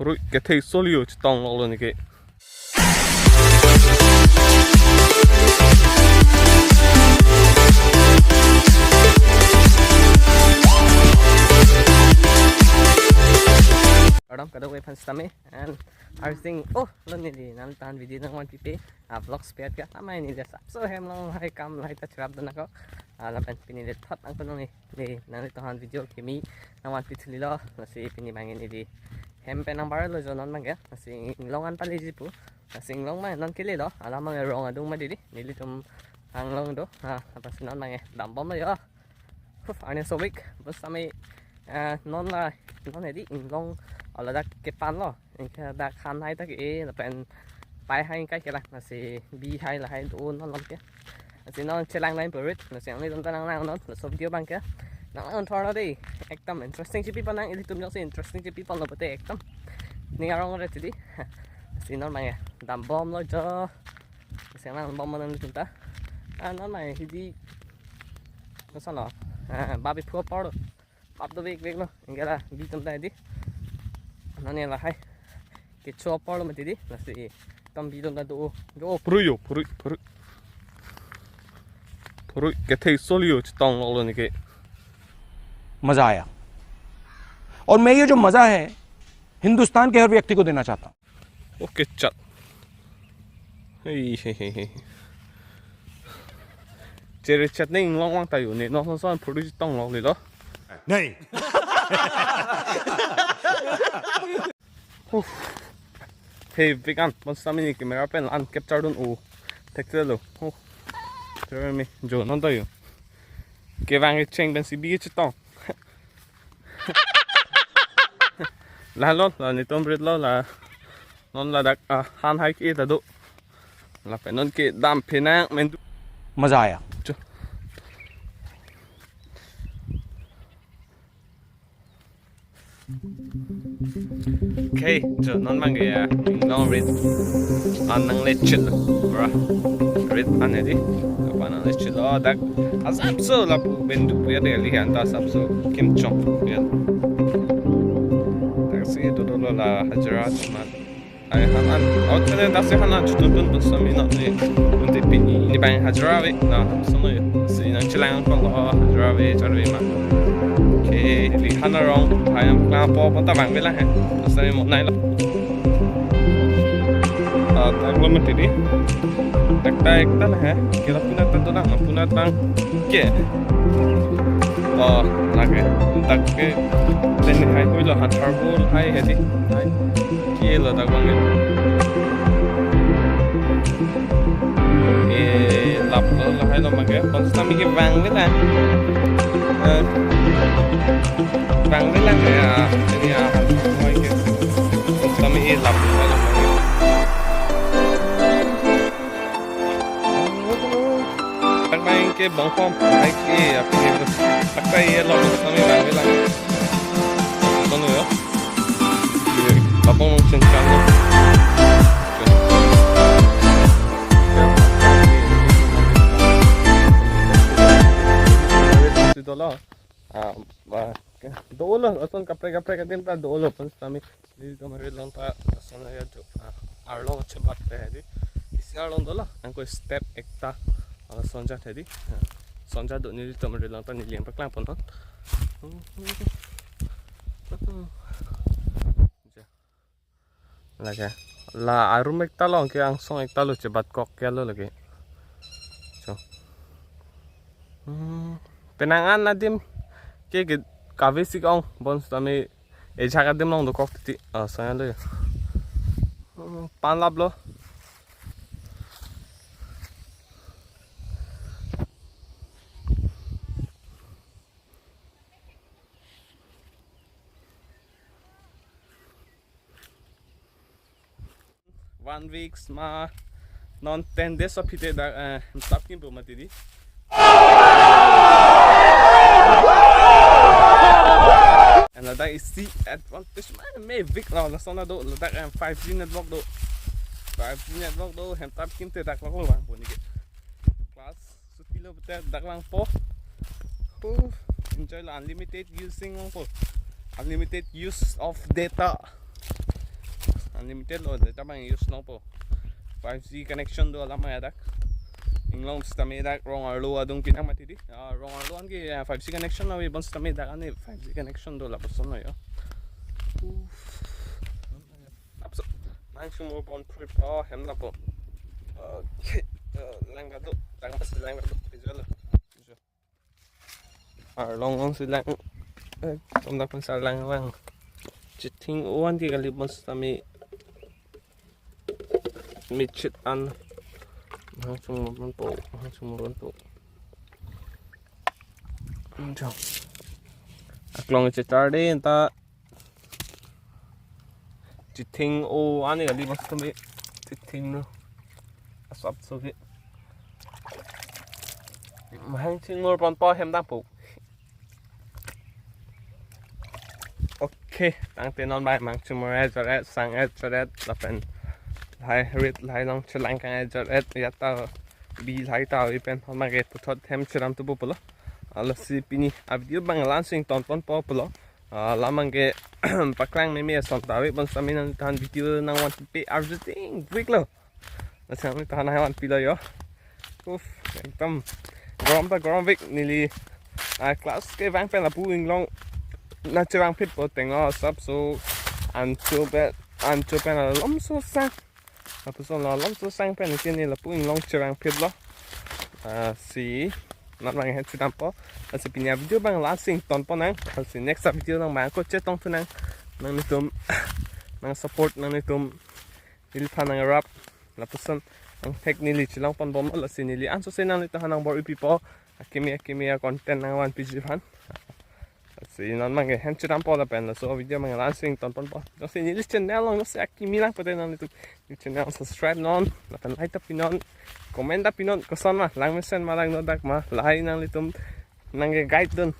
rồi cái thầy số liệu chỉ tòng nó luôn cái Kardom kadang Phan Sita and I think oh lần này thì nang tan video nang one pipe vlog spare ka tama ni dia so hem long hai kam hai ta chrap dan ako Lapen pinilit thot ang kunong ni nang itohan video kimi nang one pipe lilo nasi pinibangin ni di hem pe nang barlo jo non mangga nasi inglongan paliji pu nasi inglong ma non kile lo ala mang rong adung ma di nili tum ang long do apa sinon mang dam bom lo yo ane so week bus sami non la non này đi inglong ở là cái pan lo đã khăn hay ta cái là bạn bài hay cái là sẽ bi hay là hay đồ nó lắm kia sẽ nó chơi lang lên brit là sẽ lên tông lang nó là số tiêu bằng kia nó ăn thor nó đi ekdom interesting cho people nang itu tuh interesting cho people lo bete ekdom ni orang orang tadi sẽ nó mày đam bom lo cho sẽ lang bom nó chúng ta nó mày thì đi nó sao nó barbecue part up the week lo enggak lah bi chúng ta đi nó này là hay cái cho bao mà tí đi là sẽ tâm bị động đồ đồ Puru cái thầy số liệu chỉ tòng nó luôn cái मजा आया और मैं ये जो मजा है हिंदुस्तान के हर व्यक्ति को देना चाहता हूँ ok chặt chơi chặt nên ngon ngon tay này nó không sao puru chỉ tòng nóเลยđó नहीं Hey vegan, bon sami ni camera pen an capture don o texture lo. Trời mi, jo non tayo. Ke vang cái cheng ben si bi chi tong. La lo la ni tom brit lo la non la dak han hai ki ta do. La pen non ke dam pena men मजा आया Okay, jo non mang cái long red an nang le chil bra. Red an này đi. Apa nang le chil lo dak asap so la pu bendu pu ya de li han ta asap so kim chong ya. Tak si to do la hajarat man. Ai han an out ne da se han an chu tun bus sami na ni un te pin ni bang hajarawe na so no si nang chilang ko lo hajarawe charwe ma. Okay, li han rong hai am kla po pa ta bang vela ha. Sa mo nai lo. Tak lo mati di. Tak tak ta la ha. Kira puna ta do na puna tang ke. Lagi tak ke den hai koi lo han turbo hai he di. Hai. Kia lo tak bang. Lap lo hai lo ma ke. Kon sta mi ke bang vela. Bang vela ke ini han koi ke. Kon sta mi lap lo ma ke. Tak bang ke bang form hai ke apa ke. Tak kai lo sta mi bang vela. Sono yo. Babong sencana. $50 dolo ason kapre ka din ta dolo pan sami dito marilang ta sana ya jo arlo chebat te di isi arlo dolo angko step ekta sonja the di sonja do ni to marilang ta ni liang pa klang pon hon lagi la arum ekta lo ke ang song ekta lo chebat kok ke lo lagi so penangan nadim ke kafe sik ong bon sami e jaga dem long do kok ti sa lo pan lab lo one weeks ma non 10 days of hite da stop kim bu mati di and la dai see advantage man me vic la la sona do la dak 5G network do 5G network do hem tap kim te dak la ko bang poni ke class su kilo bete dak lang po enjoy la unlimited using po unlimited use of data unlimited lo de tabang use no po 5G connection do alam dak inglong stami dak wrong arlo adung pinang matidi wrong arlo an ki 5G connection na we bon stami dak ani 5G connection do la person no yo abso mang sumo bon trip hem na po lang do lang pas lang do pajirlo long on silang tom dak pun salang lang chiting uan ki kali bon stami midchit an langsung po aklong chitade enta chiting o ani kali mas kami chiting no asap so ki mahang chingor pon po hem dang po okay tang tenon bai mang chumore jaret sang jaret lapen hai rit hai long chulang kang jaret yata bi hai ta ipen homage putot hem chiram tu polo Lasi pini video bang lansing tonton po polo lamange paklang me son tawi bon saminan tan video nang want pe everything quick lo nasang tan hai wan pilo yo uf ekdam grom vik nili class ke vang pen la pu inglong na chirang pit po tengo sap so an chu pen lom so sang apa so lom so sang pen ni la pu inglong chirang pit lo si not bang het chudam po asi pinya video bang lansing ton po nang asi next video nang bang ko chetong tu nang nitum nang support nang nitum il phan nang rap la person ang technically chilang pon bom la sinili an so senang nito hanang bor people akimi content nang wan pg phan si non mang hen chudam po la pen so video mang lansing ton pon po so sinili channel long no se akimi lang po nang nitum channel subscribe non la pen like ta pinon komenda pinon ko son ma lang mesen malang no dak ma lahi nang litum nang guide dun